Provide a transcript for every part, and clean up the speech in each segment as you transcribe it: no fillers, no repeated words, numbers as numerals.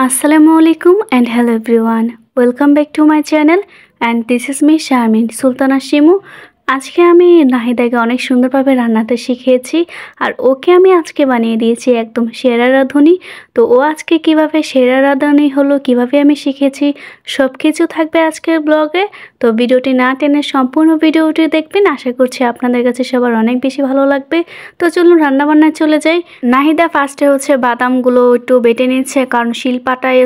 Assalamualaikum and hello everyone. Welcome back to my channel and this is me Sharmin Sultana Shimu. আজকে আমি নাহিদাকে অনেক সুন্দরভাবে রান্নাটা শিখিয়েছি আর ওকে আমি আজকে বানিয়ে দিয়েছি একদম সেরা রাঁধুনি। তো ও আজকে কিভাবে সেরা রাঁধুনি হলো, কিভাবে আমি শিখেছি, সব কিছু থাকবে আজকের ব্লগে। তো ভিডিওটি না টেনে সম্পূর্ণ ভিডিওটি দেখবেন, আশা করছি আপনাদের কাছে সবার অনেক বেশি ভালো লাগবে। তো চলুন রান্নাবান্নায় চলে যাই। নাহিদা ফার্স্টে বাদামগুলো একটু বেটে নিচ্ছে, কারণ শিলপাটায়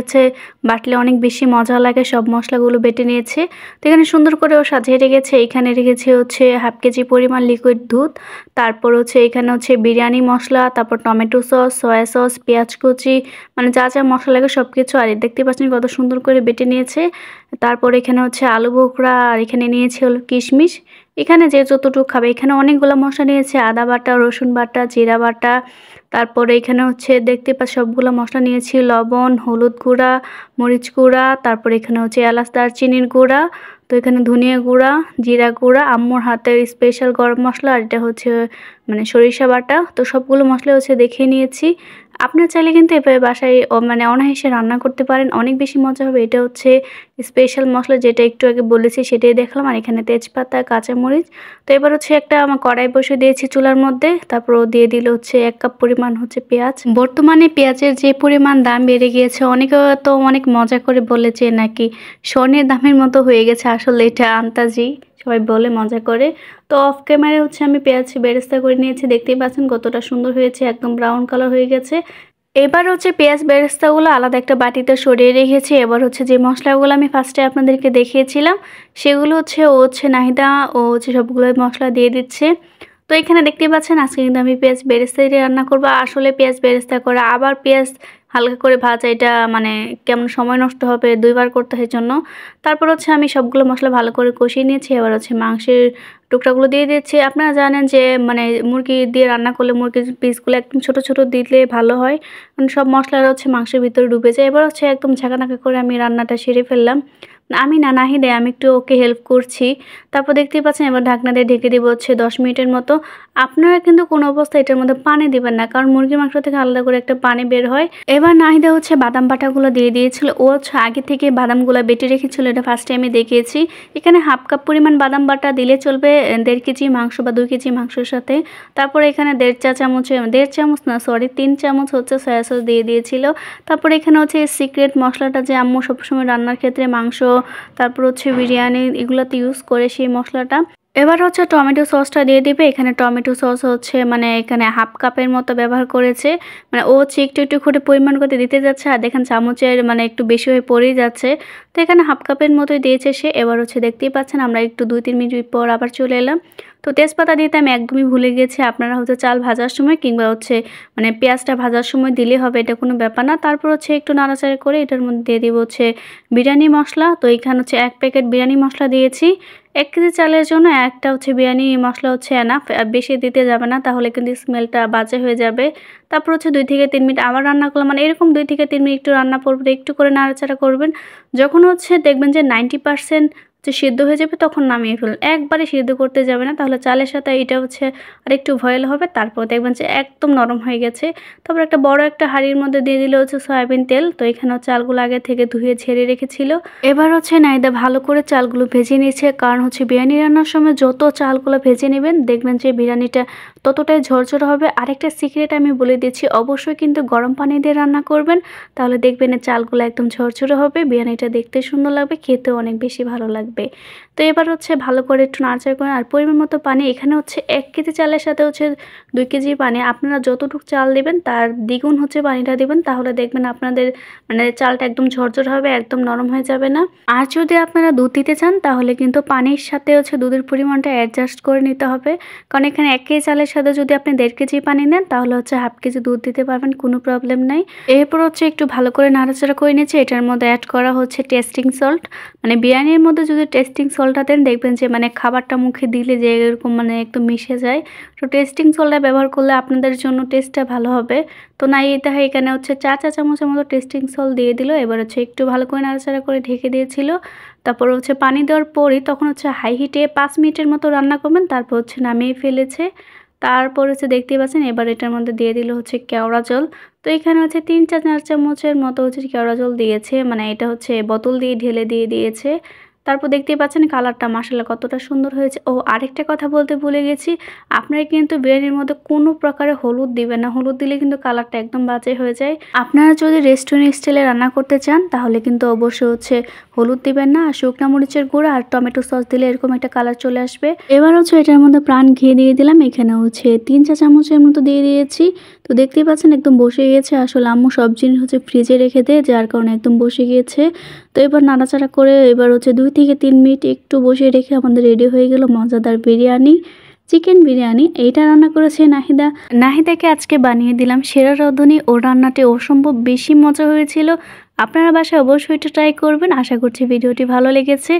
বাটলে অনেক বেশি মজা লাগে। সব মশলাগুলো বেটে নিয়েছে। তো এখানে সুন্দর করে ও সাজিয়ে রেখেছে। এখানে রেখেছে হাফ কেজি পরিমাণ লিকুইড দুধ, তারপর এখানে বিরিয়ানি মশলা, তারপর টমেটো সস, সয়া সস, পেঁয়াজ কুচি, মানে যা যা মশলা লাগে সব কিছু। আর দেখতে পাচ্ছেন কত সুন্দর করে বেটে নিয়েছে। তারপর এখানে আলু বোখরা, আর এখানে নিয়েছে কিশমিশ। এখানে যে যতটুকু খাবে, এখানে অনেকগুলো মশলা নিয়েছে, আদা বাটা, রসুন বাটা, জিরা বাটা, তারপরে এখানে দেখতে পাচ্ছ সবগুলো মশলা নিয়েছি, লবণ, হলুদ গুঁড়া, মরিচ গুঁড়া, তারপর এখানে এলাচ দারচিনির গুঁড়া, তো এখানে ধনিয়া গুঁড়া, জিরা গুঁড়া, আম্মুর হাতের স্পেশাল গরম মশলা, আর এটা মানে সরিষা বাটা। তো সবগুলো মশলা দেখিয়ে নিয়েছি। আপনার চাইলে কিন্তু এভাবে বাসায় মানে অনায়াসে রান্না করতে পারেন, অনেক বেশি মজা হবে। এটা স্পেশাল মশলা, যেটা একটু আগে বলেছি সেটাই দেখলাম। আর এখানে তেজপাতা, কাঁচামরিচ। তো এবার একটা আমার কড়াই বসে দিয়েছি চুলার মধ্যে। তারপর দিয়ে দিল 1 কাপ পরিমাণ পেঁয়াজ। বর্তমানে পেঁয়াজের যে পরিমাণ দাম বেড়ে গিয়েছে, অনেকে তো অনেক মজা করে বলেছে নাকি স্বর্ণের দামের মতো হয়ে গেছে। আসলে এটা আন্তাজি, সবাই বলে মজা করে। তো অফ ক্যামেরায় আমি পেঁয়াজ বেরেস্তা করে নিয়েছি। দেখতেই পাচ্ছেন কতটা সুন্দর হয়েছে, একদম ব্রাউন কালার হয়ে গেছে। এবার পেঁয়াজ বেরেস্তাগুলো আলাদা একটা বাটিতে সরিয়ে রেখেছি। এবার যে মশলাগুলো আমি ফার্স্টে আপনাদেরকে দেখিয়েছিলাম, সেগুলো নাহিদা ও সবগুলো মশলা দিয়ে দিচ্ছে। তো এখানে দেখতেই পাচ্ছেন আজকে কিন্তু আমি পেঁয়াজ বেরেস্তা দিয়ে রান্না করবো। আসলে পেঁয়াজ বেরেস্তা করা আবার পেঁয়াজ হালকা করে ভাজা, এটা মানে কেমন সময় নষ্ট হবে, দুইবার করতে হয় জন্য। তারপর আমি সবগুলো মশলা ভালো করে কষিয়ে নিয়েছি। এবার মাংসের টুকরাগুলো দিয়ে দিচ্ছি। আপনারা জানেন যে মানে মুরগি দিয়ে রান্না করলে মুরগির পিসগুলো একদম ছোট ছোট দিলে ভালো হয়, কারণ সব মশলাটা মাংসের ভিতরে ডুবে যায়। এবার একদম ঝাঁকানাকা করে আমি রান্নাটা সেরে ফেললাম। আমি না নাহিদে আমি একটু ওকে হেল্প করছি। তারপর দেখতেই পাচ্ছেন এবার ঢাকনা দিয়ে ঢেকে দিব 10 মিনিটের মতো। আপনারা কিন্তু কোনো অবস্থায় এটার মধ্যে পানি দিবেন না, কারণ মুরগির মাংস থেকে আলাদা করে একটা পানি বের হয়। এবার নাহিদা বাদাম বাটাগুলো দিয়ে দিয়েছিল। ও আগে থেকে বাদামগুলো বেটে রেখেছিল, এটা ফার্স্টে আমি দেখিয়েছি। এখানে হাফ কাপ পরিমাণ বাদাম বাটা দিলে চলবে 1.5 কেজি মাংস বা 2 কেজি মাংসের সাথে। তারপর এখানে 1.5 চামচ না, সরি 3 চামচ সয়া সস দিয়ে দিয়েছিল। তারপর এখানে সিক্রেট মশলাটা যে আম্মু সবসময় রান্নার ক্ষেত্রে মাংস, তারপর বিরিয়ানি এগুলোতে ইউজ করে, সেই মশলাটা। এবার টমেটো সসটা দিয়ে দিবে। এখানে টমেটো সস মানে এখানে হাফ কাপের মতো ব্যবহার করেছে। মানে ও একটু একটু করে পরিমাণ করতে দিতে যাচ্ছে, আর দেখেন চামচের মানে একটু বেশি হয়ে পড়েই যাচ্ছে। তো এখানে হাফ কাপের মতোই দিয়েছে সে। এবার দেখতেই পাচ্ছেন আমরা একটু 2-3 মিনিট পর আবার চলে এলাম। তো তেজপাতা দিতে আমি একদমই ভুলে গেছি। আপনারা চাল ভাজার সময় কিংবা মানে পেঁয়াজটা ভাজার সময় দিলে হবে, এটা কোনো ব্যাপার না। তারপর একটু নাড়াচাড়া করে এটার মধ্যে দিয়ে দিব বিরিয়ানি মশলা। তো এখানে 1 প্যাকেট বিরিয়ানি মশলা দিয়েছি। 1 কেজি চালের জন্য একটা বিরিয়ানি মশলা এনাফ, আর বেশি দিতে যাবে না, তাহলে কিন্তু স্মেলটা বাজে হয়ে যাবে। তারপর 2 থেকে 3 মিনিট আবার রান্না করলাম। মানে এরকম 2 থেকে 3 মিনিট একটু রান্না করবেন, একটু করে নাড়াচাড়া করবেন। যখন দেখবেন যে 90% সিদ্ধ হয়ে যাবে, তখন নামিয়ে ফেলুন। একবারে সিদ্ধ করতে যাবে না, তাহলে চালের সাথে এটা আর একটু ভয়েল হবে। তারপর দেখবেন যে একদম নরম হয়ে গেছে। তারপর একটা বড় একটা হাঁড়ির মধ্যে দিয়ে দিলে সয়াবিন তেল। তো এখানে চালগুলো আগে থেকে ধুয়ে ঝেড়ে রেখেছিল। এবার নাইদা ভালো করে চালগুলো ভেজে নিয়েছে, কারণ বিরিয়ানি রান্নার সময় যত চালগুলো ভেজে নেবেন দেখবেন যে বিরিয়ানিটা ততটাই ঝরঝরে হবে। আরেকটা সিক্রেট আমি বলে দিচ্ছি, অবশ্যই কিন্তু গরম পানি দিয়ে রান্না করবেন, তাহলে দেখবেন চালগুলো একদম ঝরঝরে হবে, বিরিয়ানিটা দেখতে সুন্দর লাগবে, খেতেও অনেক বেশি ভালো লাগবে। তো এবার ভালো করে একটু নাড়াচাড়া করে, আর পরিমাণ মতো পানি। এখানে 1 কেজি চালের সাথে 2 কেজি পানি। আপনারা যতটুকু চাল দেবেন তার দ্বিগুণ পানিটা দেবেন, তাহলে দেখবেন আপনাদের মানে চালটা একদম ঝরঝর হবে, একদম নরম হয়ে যাবে না। আর যদি আপনারা দুধ দিতে চান, তাহলে কিন্তু পানির সাথে দুধের পরিমাণটা অ্যাডজাস্ট করে নিতে হবে, কারণ এখানে 1 কেজি চালের সাথে যদি আপনি 1.5 কেজি পানি নেন, তাহলে হাফ কেজি দুধ দিতে পারবেন, কোনো প্রবলেম নাই। এরপর একটু ভালো করে নাড়াচাড়া করে নিয়েছে। এটার মধ্যে অ্যাড করা টেস্টিং সল্ট। মানে বিরিয়ানির মধ্যে যদি টেস্টিং সল্টটা দেন, দেখবেন যে মানে খাবারটা মুখে দিলে যে এরকম মানে একদম মিশে যায়। তো টেস্টিং সল্টটা ব্যবহার করলে আপনাদের জন্য টেস্টটা ভালো হবে। তো নাই এটা এখানে 4 চা চামচের মতো টেস্টিং সল্ট দিয়ে দিল। এবার একটু ভালো করে নাড়াচাড়া করে ঢেকে দিয়েছিল। তারপর পানি দেওয়ার পরই তখন হাই হিটে 5 মিনিটের মতো রান্না করবেন। তারপর নামিয়ে ফেলেছে। তারপর হচ্ছে দেখতেই পাচ্ছেন এবার এটার মধ্যে দিয়ে দিল হচ্ছে কেওড়া জল। তো এখানে হচ্ছে 3-4 চামচের মতো হচ্ছে কেওড়া জল দিয়েছে, মানে এটা হচ্ছে বোতল দিয়ে ঢেলে দিয়ে দিয়েছে। তারপর দেখতেই পাচ্ছেন কালারটা মাশাআল্লাহ কতটা সুন্দর হয়েছে। ও আরেকটা কথা বলতে ভুলে গেছি, আপনারা কিন্তু বিরিয়ানির মধ্যে কোনো প্রকারের হলুদ দিবেন না, হলুদ দিলে কিন্তু কালারটা একদম বাজে হয়ে যায়। আপনারা যদি রেস্টুরেন্ট স্টাইলে রান্না করতে চান তাহলে কিন্তু অবশ্যই হচ্ছে হলুদ দিবেন না, আর শুকনা মরিচের গুঁড়া আর টমেটো সস দিলে এরকম একটা কালার চলে আসবে। এবার হচ্ছে এটার মধ্যে প্রাণ ঘি দিয়ে দিলাম, এখানে হচ্ছে 3-4 চামচের মতো দিয়ে দিয়েছি। তো দেখতেই পাচ্ছেন একদম বসে গিয়েছে, আসলে আম্মু সব জিনিস হচ্ছে ফ্রিজে রেখে দেয় যার কারণে একদম বসে গিয়েছে। তো এবার নাড়াচাড়া করে এবার হচ্ছে 2-3 মিনিট একটু বসিয়ে রেখে আমাদের রেডি হয়ে গেল মজাদার বিরিয়ানি, চিকেন বিরিয়ানি। এইটা রান্না করেছে নাহিদা। নাহিদাকে আজকে বানিয়ে দিলাম সেরা রাঁধুনি। ওর রান্নাটি অসম্ভব বেশি মজা হয়েছিল। আপনারা বাসায় অবশ্যই এটা ট্রাই করবেন। আশা করছি ভিডিওটি ভালো লেগেছে।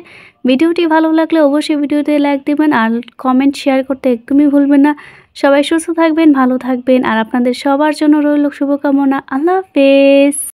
ভিডিওটি ভালো লাগলে অবশ্যই ভিডিওতে লাইক দিবেন আর কমেন্ট শেয়ার করতে একদমই ভুলবেন না। সবাই সুস্থ থাকবেন, ভালো থাকবেন, আর আপনাদের সবার জন্য রইল শুভকামনা। আল্লাহ হাফেজ।